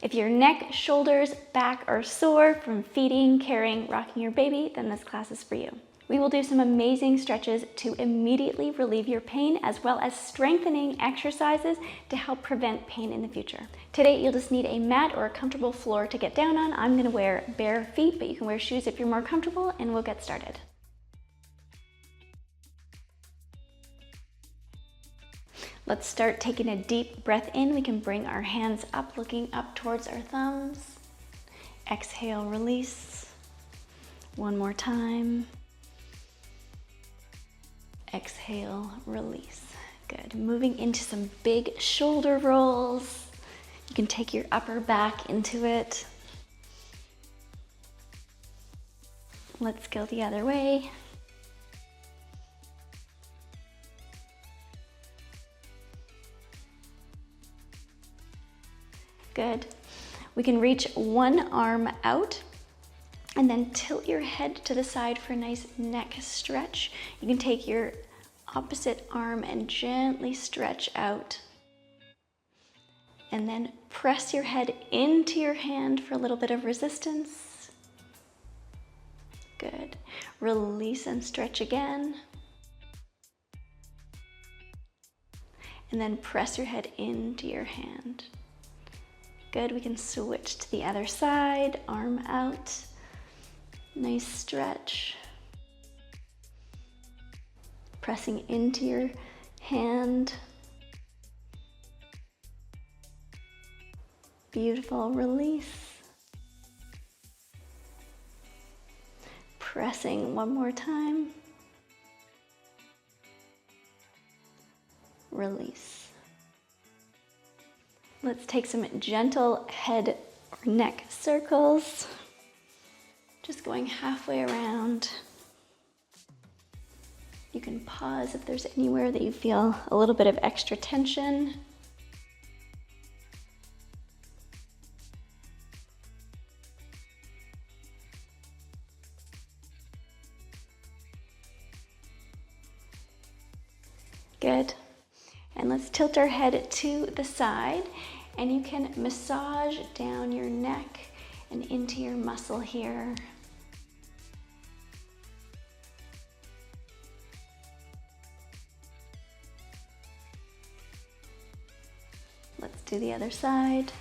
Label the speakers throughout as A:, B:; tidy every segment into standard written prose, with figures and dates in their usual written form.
A: If your neck, shoulders, back are sore from feeding, carrying, rocking your baby, then this class is for you. We will do some amazing stretches to immediately relieve your pain, as well as strengthening exercises to help prevent pain in the future. Today, you'll just need a mat or a comfortable floor to get down on. I'm gonna wear bare feet, but you can wear shoes if you're more comfortable, and we'll get started. Let's start taking a deep breath in. We can bring our hands up, looking up towards our thumbs. Exhale, release. One more time. Exhale, release. Good. Moving into some big shoulder rolls. You can take your upper back into it. Let's go the other way. Good. We can reach one arm out and then tilt your head to the side for a nice neck stretch. You can take your opposite arm and gently stretch out. And then press your head into your hand for a little bit of resistance. Good. Release and stretch again. And then press your head into your hand. Good. We can switch to the other side, arm out. Nice stretch. Pressing into your hand. Beautiful. Release. Pressing one more time. Release. Let's take some gentle head or neck circles. Just going halfway around. You can pause if there's anywhere that you feel a little bit of extra tension. Good. And let's tilt our head to the side, and you can massage down your neck and into your muscle here. Let's do the other side.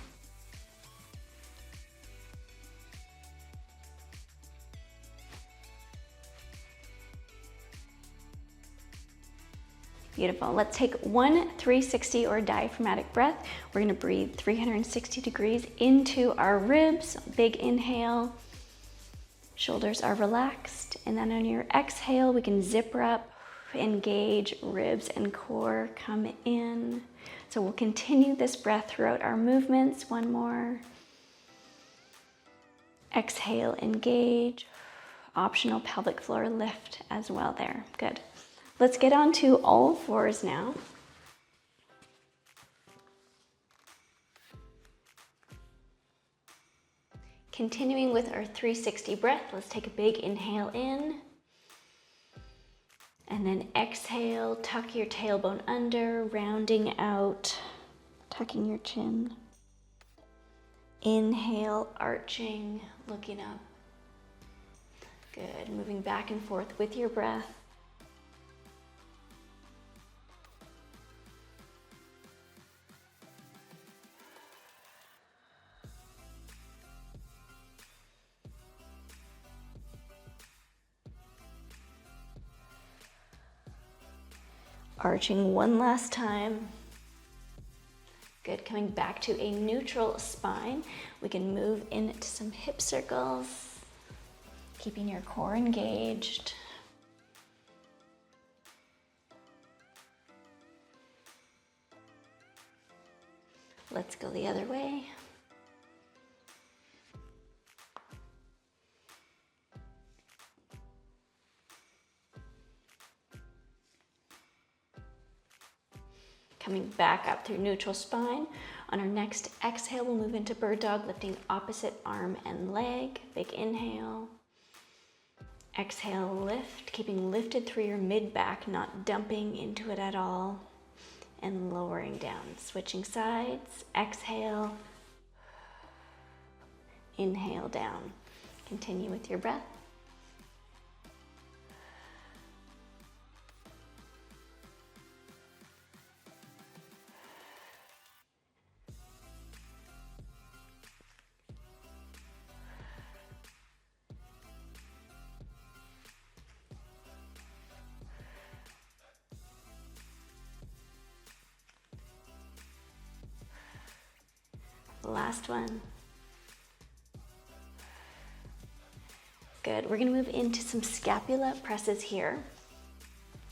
A: Beautiful. Let's take one 360 or diaphragmatic breath. We're gonna breathe 360 degrees into our ribs. Big inhale. Shoulders are relaxed. And then on your exhale, we can zipper up, engage ribs and core, come in. So we'll continue this breath throughout our movements. One more. Exhale, engage. Optional pelvic floor lift as well there. Good. Let's get on to all fours now. Continuing with our 360 breath, let's take a big inhale in. And then exhale, tuck your tailbone under, rounding out, tucking your chin. Inhale, arching, looking up. Good, moving back and forth with your breath. Arching one last time. Good, coming back to a neutral spine. We can move into some hip circles, keeping your core engaged. Let's go the other way. Coming back up through neutral spine. On our next exhale, we'll move into bird dog, lifting opposite arm and leg. Big inhale. Exhale, lift, keeping lifted through your mid-back, not dumping into it at all. And lowering down, switching sides. Exhale. Inhale down. Continue with your breath. Last one. Good. We're going to move into some scapula presses here.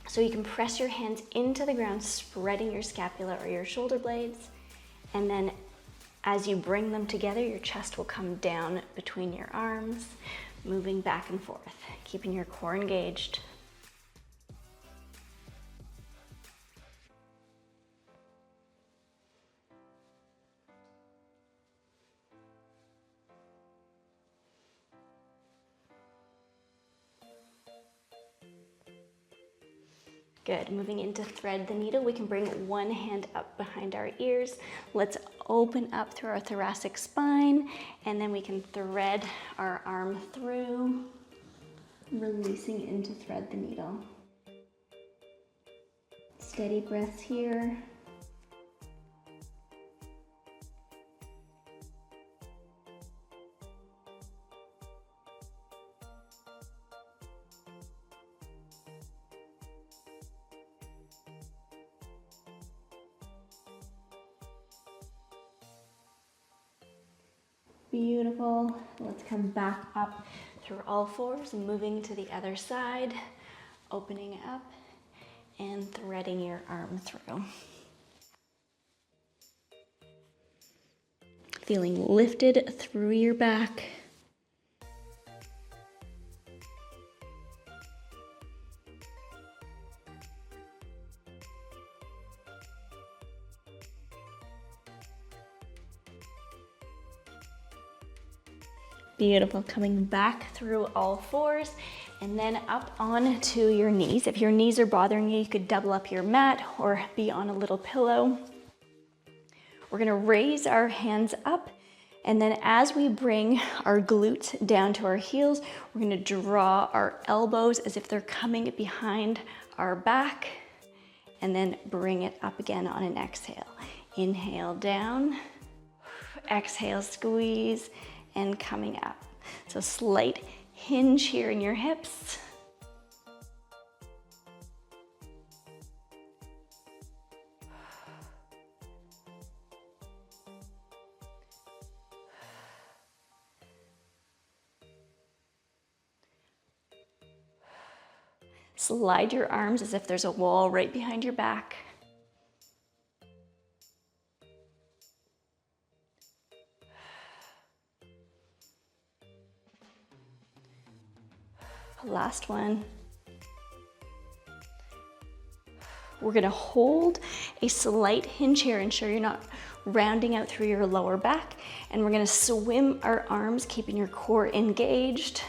A: So you can press your hands into the ground, spreading your scapula or your shoulder blades. And then as you bring them together, your chest will come down between your arms, moving back and forth, keeping your core engaged. Good. Moving into thread the needle, we can bring one hand up behind our ears. Let's open up through our thoracic spine, and then we can thread our arm through, releasing into thread the needle. Steady breaths here. Beautiful. Let's come back up through all fours, moving to the other side, opening up and threading your arm through. Feeling lifted through your back. Beautiful. Coming back through all fours and then up onto your knees. If your knees are bothering you, you could double up your mat or be on a little pillow. We're going to raise our hands up, and then as we bring our glutes down to our heels, we're going to draw our elbows as if they're coming behind our back, and then bring it up again on an exhale. Inhale down, exhale, squeeze, and coming up. So slight hinge here in your hips. Slide your arms as if there's a wall right behind your back. Last one. We're going to hold a slight hinge here, ensure you're not rounding out through your lower back, and we're going to swim our arms, keeping your core engaged,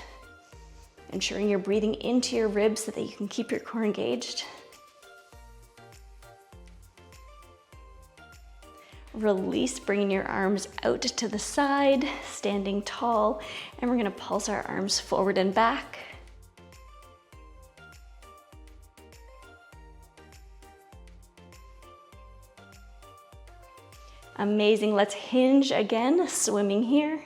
A: ensuring you're breathing into your ribs so that you can keep your core engaged. Release, bringing your arms out to the side, standing tall, and we're going to pulse our arms forward and back. Amazing. Let's hinge again, swimming here.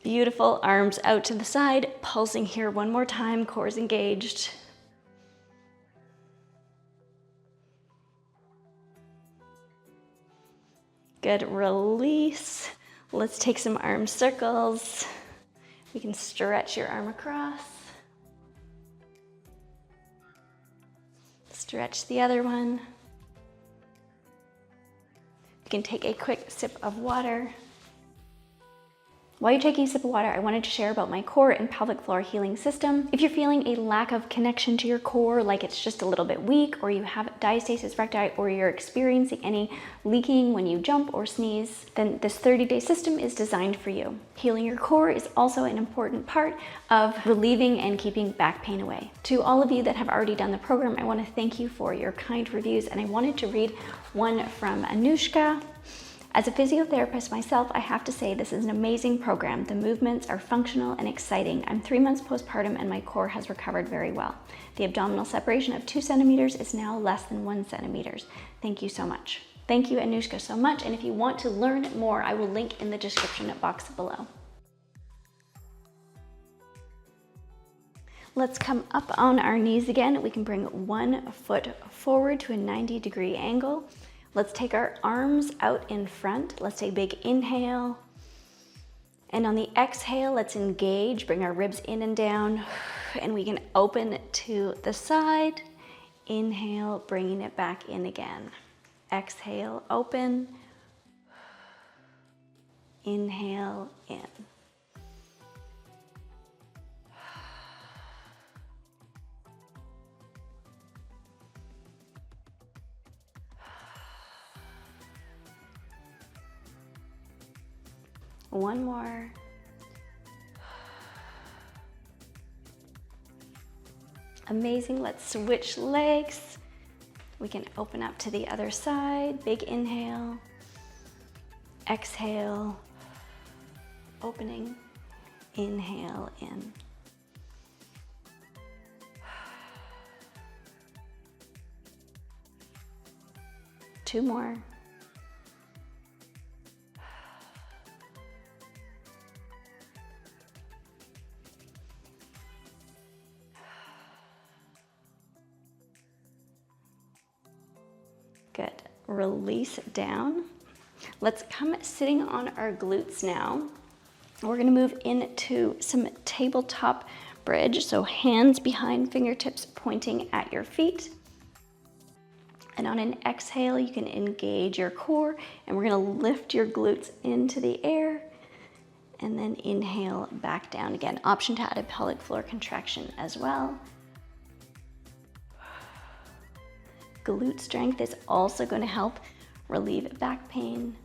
A: Beautiful. Arms out to the side, pulsing here one more time, core's engaged. Good. Release. Let's take some arm circles. We can stretch your arm across. Stretch the other one. You can take a quick sip of water. While you're taking a sip of water, I wanted to share about my core and pelvic floor healing system. If you're feeling a lack of connection to your core, like it's just a little bit weak, or you have diastasis recti, or you're experiencing any leaking when you jump or sneeze, then this 30-day system is designed for you. Healing your core is also an important part of relieving and keeping back pain away. To all of you that have already done the program, I want to thank you for your kind reviews, and I wanted to read one from Anushka. As a physiotherapist myself, I have to say this is an amazing program. The movements are functional and exciting. I'm 3 months postpartum and my core has recovered very well. The abdominal separation of 2 centimeters is now less than 1 centimeter. Thank you so much. Thank you, Anushka, so much. And if you want to learn more, I will link in the description box below. Let's come up on our knees again. We can bring 1 foot forward to a 90-degree angle. Let's take our arms out in front. Let's take a big inhale. And on the exhale, let's engage, bring our ribs in and down. And we can open to the side. Inhale, bringing it back in again. Exhale, open. Inhale, in. One more. Amazing. Let's switch legs. We can open up to the other side. Big inhale. Exhale. Opening. Inhale in. Two more. Good. Release down. Let's come sitting on our glutes now. We're going to move into some tabletop bridge. So hands behind, fingertips pointing at your feet. And on an exhale, you can engage your core, and we're going to lift your glutes into the air and then inhale back down again. Option to add a pelvic floor contraction as well. Glute strength is also going to help relieve back pain.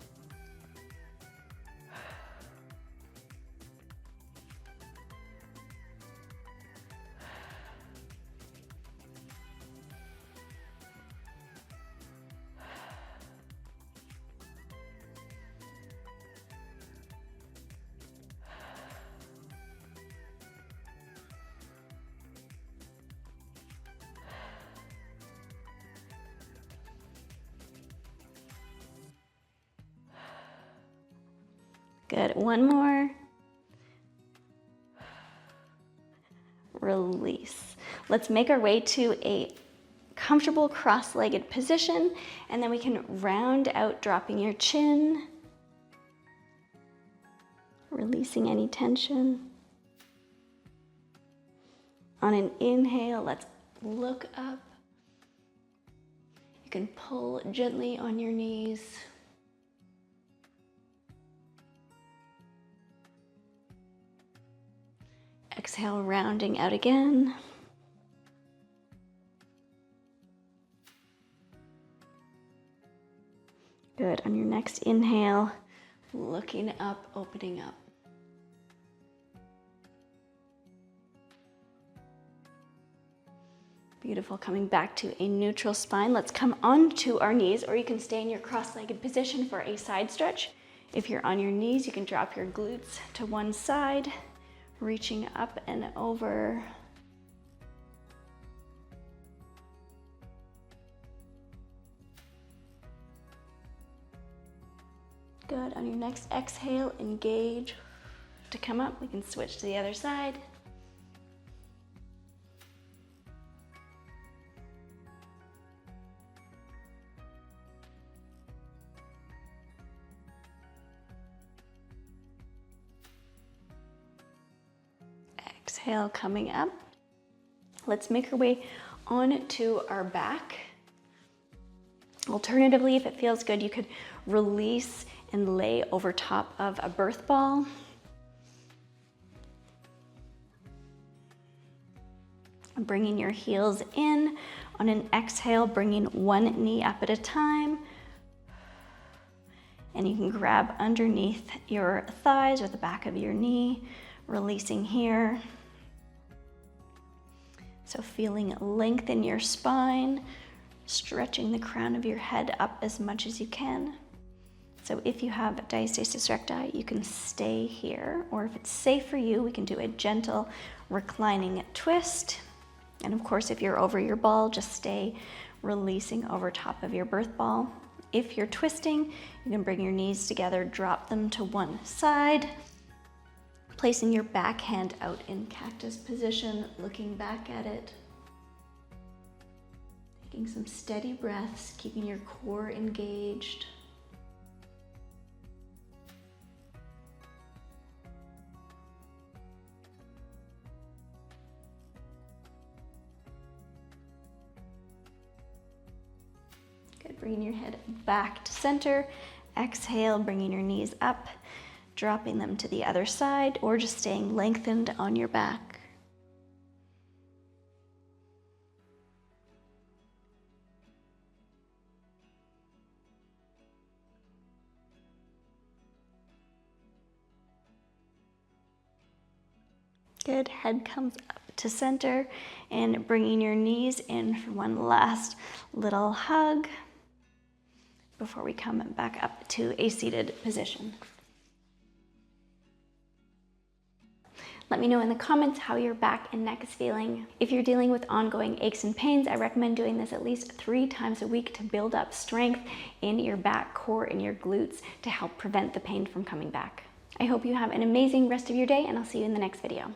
A: Good. One more. Release. Let's make our way to a comfortable cross-legged position, and then we can round out, dropping your chin, releasing any tension. On an inhale, let's look up. You can pull gently on your knees. Exhale, rounding out again. Good. On your next inhale, looking up, opening up. Beautiful. Coming back to a neutral spine. Let's come onto our knees, or you can stay in your cross-legged position for a side stretch. If you're on your knees, you can drop your glutes to one side, reaching up and over. Good. On your next exhale, engage to come up. We can switch to the other side. Exhale, coming up. Let's make our way on to our back. Alternatively, if it feels good, you could release and lay over top of a birth ball. Bringing your heels in. On an exhale, bringing one knee up at a time. And you can grab underneath your thighs or the back of your knee, releasing here. So feeling length in your spine, stretching the crown of your head up as much as you can. So if you have diastasis recti, you can stay here, or if it's safe for you, we can do a gentle reclining twist. And of course, if you're over your ball, just stay releasing over top of your birth ball. If you're twisting, you can bring your knees together, drop them to one side, placing your back hand out in cactus position, looking back at it. Taking some steady breaths, keeping your core engaged. Good, bringing your head back to center. Exhale, bringing your knees up, dropping them to the other side, or just staying lengthened on your back. Good, head comes up to center, and bringing your knees in for one last little hug before we come back up to a seated position. Let me know in the comments how your back and neck is feeling. If you're dealing with ongoing aches and pains, I recommend doing this at least 3 times a week to build up strength in your back, core, and your glutes to help prevent the pain from coming back. I hope you have an amazing rest of your day, and I'll see you in the next video.